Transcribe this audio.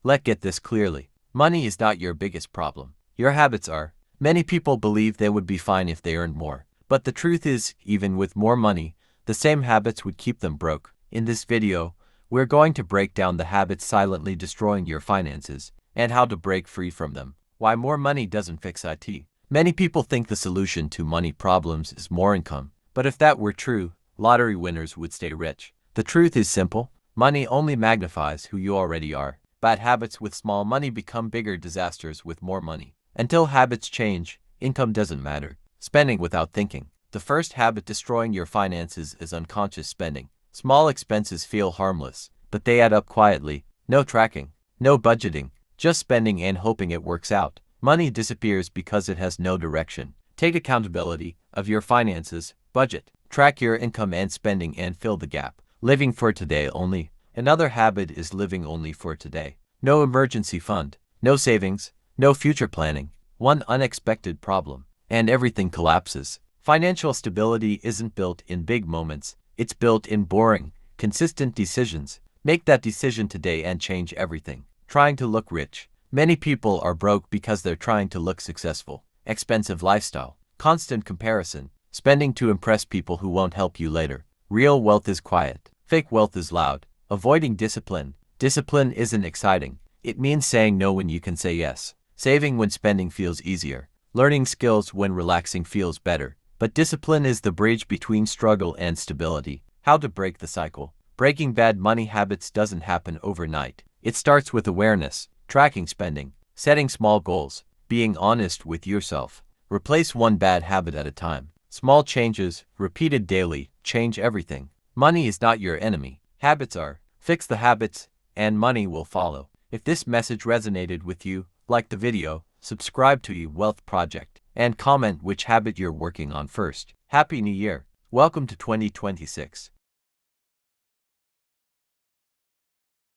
Let's get this clearly. Money is not your biggest problem. Your habits are. Many people believe they would be fine if they earned more. But the truth is, even with more money, the same habits would keep them broke. In this video, we're going to break down the habits silently destroying your finances and how to break free from them. Why more money doesn't fix it. Many people think the solution to money problems is more income. But if that were true, lottery winners would stay rich. The truth is simple. Money only magnifies who you already are. Bad habits with small money become bigger disasters with more money. Until habits change, income doesn't matter. Spending without thinking. The first habit destroying your finances is unconscious spending. Small expenses feel harmless, but they add up quietly. No tracking, no budgeting, just spending and hoping it works out. Money disappears because it has no direction. Take accountability of your finances, budget, track your income and spending and fill the gap. Living for today only. Another habit is living only for today. No emergency fund, no savings, no future planning. One unexpected problem, and everything collapses. Financial stability isn't built in big moments. It's built in boring, consistent decisions. Make that decision today and change everything. Trying to look rich. Many people are broke because they're trying to look successful. Expensive lifestyle. Constant comparison. Spending to impress people who won't help you later. Real wealth is quiet. Fake wealth is loud. Avoiding discipline. Discipline isn't exciting. It means saying no when you can say yes. Saving when spending feels easier. Learning skills when relaxing feels better. But discipline is the bridge between struggle and stability. How to break the cycle. Breaking bad money habits doesn't happen overnight. It starts with awareness, tracking spending, setting small goals, being honest with yourself. Replace one bad habit at a time. Small changes, repeated daily, change everything. Money is not your enemy. Habits are. Fix the habits, and money will follow. If this message resonated with you, like the video, subscribe to eWealth Project, and comment which habit you're working on first. Happy New Year! Welcome to 2026.